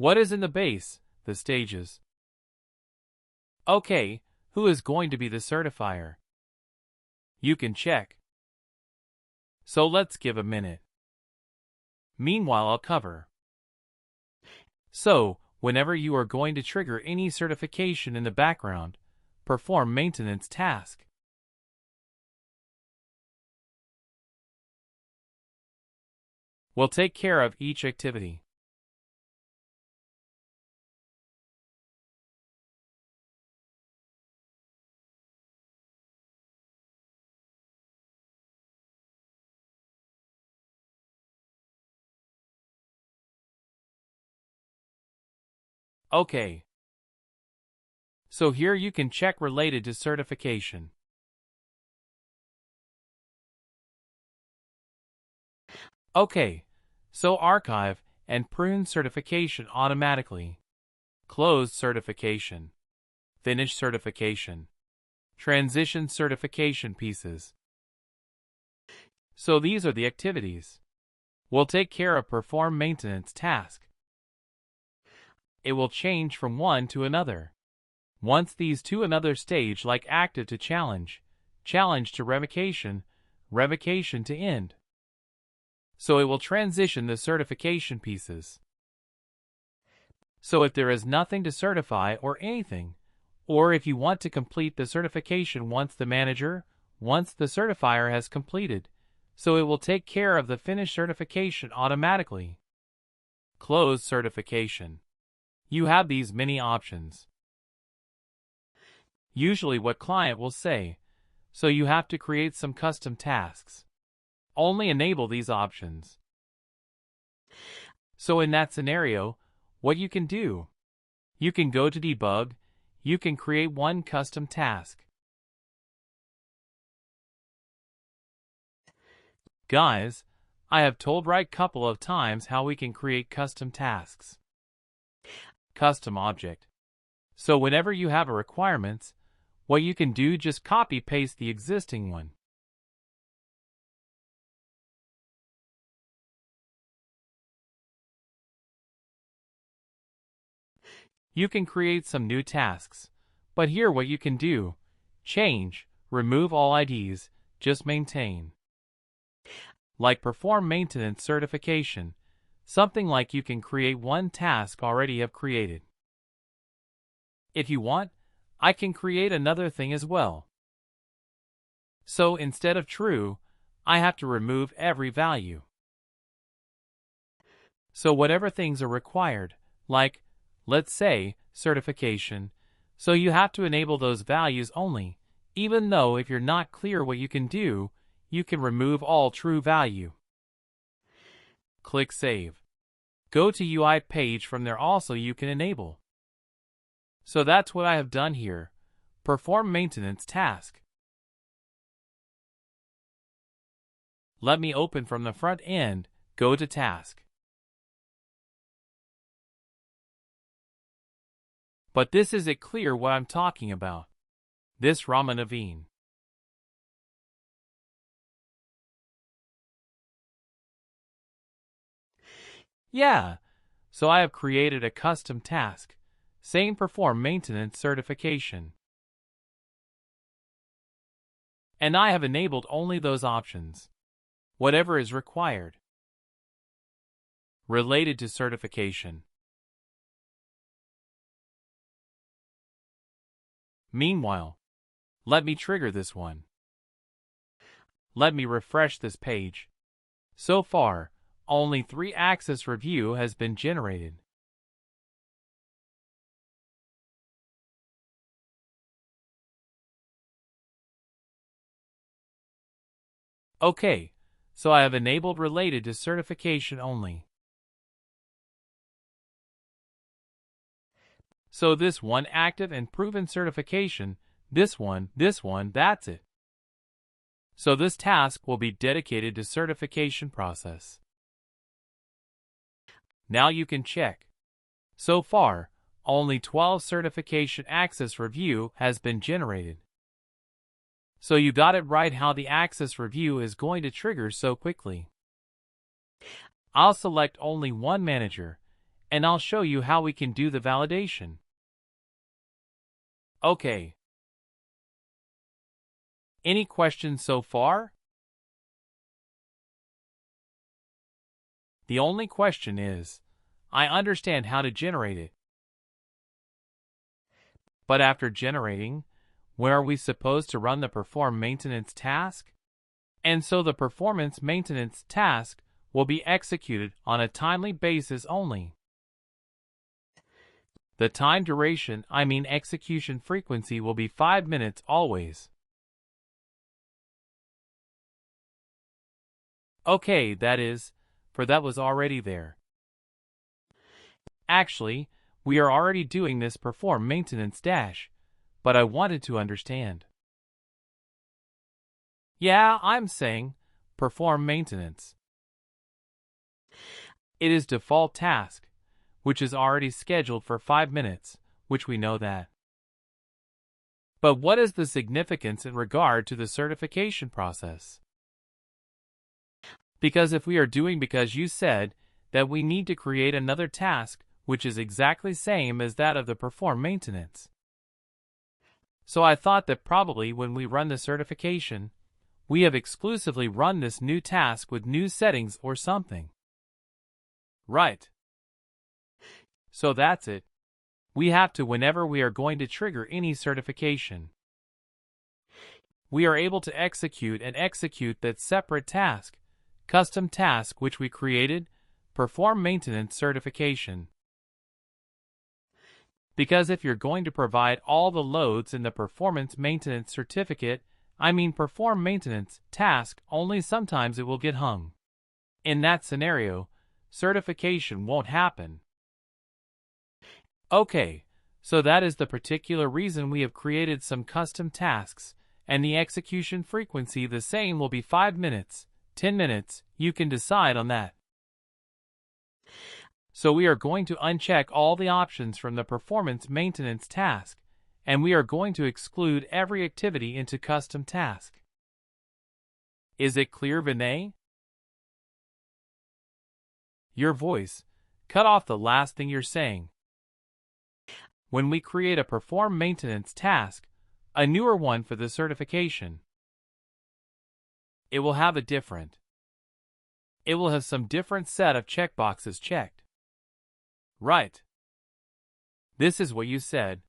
What is in the base, the stages? Okay, who is going to be the certifier? You can check. So let's give a minute. Meanwhile, I'll cover. So, whenever you are going to trigger any certification in the background, perform maintenance task. We'll take care of each activity. Okay. So here you can check related to certification. Okay. So archive and prune certification automatically. Close certification. Finish certification. Transition certification pieces. So these are the activities. We'll take care of perform maintenance task. It will change from one to another. Once these to another stage like active to challenge, challenge to revocation, revocation to end. So it will transition the certification pieces. So if there is nothing to certify or anything, or if you want to complete the certification once the certifier has completed, so it will take care of the finish certification automatically. Close certification. You have these many options. Usually what client will say, so you have to create some custom tasks. Only enable these options. So in that scenario, what you can do? You can go to debug, you can create one custom task. Guys, I have told right couple of times how we can create custom tasks. Custom object. So whenever you have a requirements, what you can do just copy paste the existing one. You can create some new tasks, but here what you can do, change, remove all IDs, just maintain. Like perform maintenance certification, something like you can create one task already have created. If you want, I can create another thing as well. So instead of true, I have to remove every value. So whatever things are required, like, let's say, certification, so you have to enable those values only, even though if you're not clear what you can do, you can remove all true value. Click Save. Go to UI page from there also you can enable. So that's what I have done here. Perform maintenance task. Let me open from the front end, go to task. But this isn't clear what I'm talking about. This Rama Naveen. Yeah, so I have created a custom task, saying perform maintenance certification. And I have enabled only those options. Whatever is required. Related to certification. Meanwhile, let me trigger this one. Let me refresh this page. So far, only 3 access review has been generated. Okay, so I have enabled related to certification only. So this one active and proven certification, this one, that's it. So this task will be dedicated to certification process. Now you can check. So far, only 12 certification access review has been generated. So you got it right how the access review is going to trigger so quickly. I'll select only one manager, and I'll show you how we can do the validation. Okay. Any questions so far? The only question is, I understand how to generate it. But after generating, where are we supposed to run the perform maintenance task? And so the performance maintenance task will be executed on a timely basis only. The time duration, execution frequency, will be 5 minutes always. Okay, that is, for that was already there. Actually, we are already doing this perform maintenance dash, but I wanted to understand. Yeah, I'm saying perform maintenance. It is default task, which is already scheduled for 5 minutes, which we know that. But what is the significance in regard to the certification process? Because if we are doing, because you said that we need to create another task which is exactly same as that of the perform maintenance. So I thought that probably when we run the certification, we have exclusively run this new task with new settings or something. Right. So that's it. We have to, whenever we are going to trigger any certification, we are able to execute that separate task, custom task which we created, perform maintenance certification. Because if you're going to provide all the loads in the performance maintenance certificate, perform maintenance task, only sometimes it will get hung. In that scenario, certification won't happen. Okay, so that is the particular reason we have created some custom tasks, and the execution frequency the same will be 5 minutes, 10 minutes, you can decide on that. So we are going to uncheck all the options from the performance maintenance task, and we are going to exclude every activity into custom task. Is it clear, Vinay? Your voice cut off the last thing you're saying. When we create a perform maintenance task, a newer one for the certification, it will have some different set of checkboxes checked. Right. This is what you said.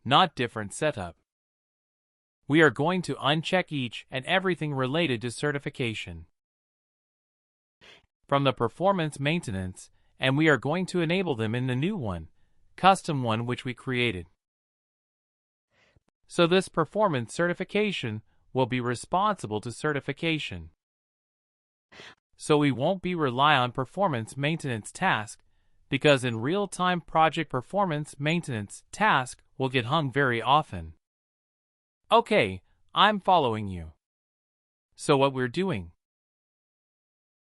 Not different setup. We are going to uncheck each and everything related to certification from the performance maintenance, and we are going to enable them in the new one, custom one which we created. So this performance certification will be responsible to certification. So we won't be rely on performance maintenance task, because in real-time project performance maintenance task will get hung very often. Okay, I'm following you. So what we're doing?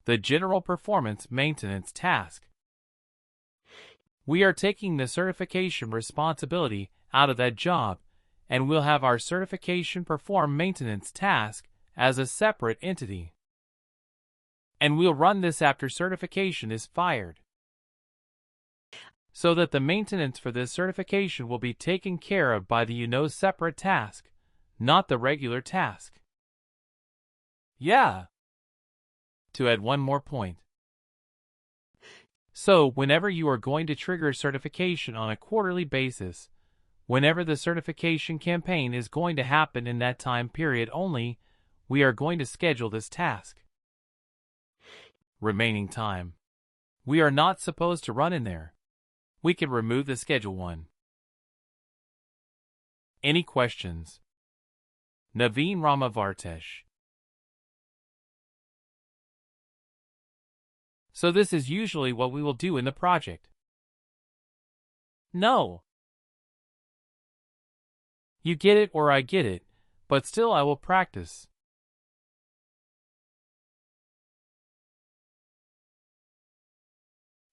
The general performance maintenance task. We are taking the certification responsibility out of that job, and we'll have our certification perform maintenance task as a separate entity. And we'll run this after certification is fired, so that the maintenance for this certification will be taken care of by the separate task, not the regular task. Yeah. To add one more point. So, whenever you are going to trigger certification on a quarterly basis, whenever the certification campaign is going to happen in that time period only, we are going to schedule this task. Remaining time, we are not supposed to run in there. We can remove the schedule one. Any questions? Naveen Ramavartesh. So this is usually what we will do in the project. No. You get it or I get it, but still I will practice.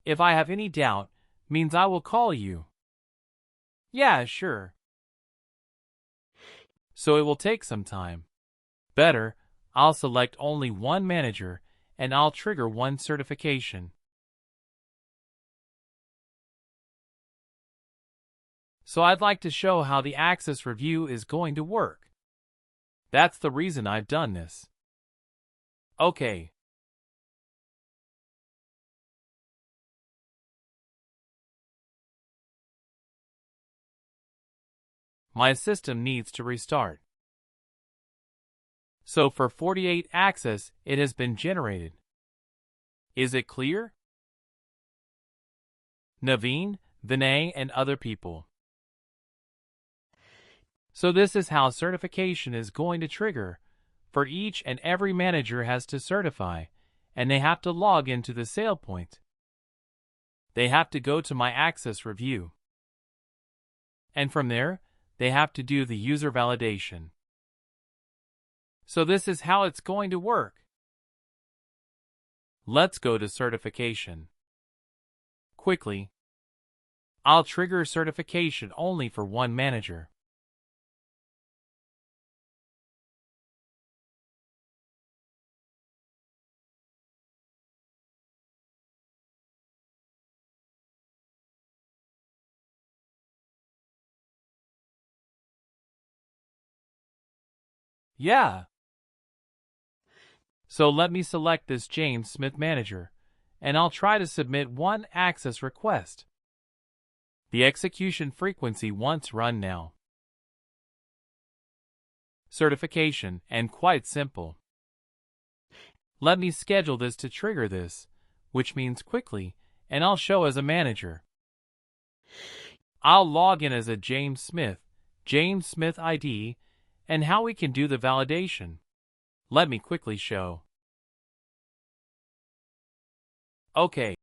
If I have any doubt, means I will call you. Yeah, sure. So it will take some time. Better, I'll select only one manager and I'll trigger one certification. So I'd like to show how the Access review is going to work. That's the reason I've done this. Okay. My system needs to restart. So for 48 Access, it has been generated. Is it clear? Naveen, Vinay, and other people. So this is how certification is going to trigger. For each and every manager has to certify, and they have to log into the Sailpoint. They have to go to my Access review. And from there, they have to do the user validation. So this is how it's going to work. Let's go to certification. Quickly, I'll trigger certification only for one manager. Yeah. So let me select this James Smith manager, and I'll try to submit one Access request. The execution frequency once run now. Certification, and quite simple. Let me schedule this to trigger this, which means quickly, and I'll show as a manager. I'll log in as a James Smith ID, and how we can do the validation. Let me quickly show. Okay,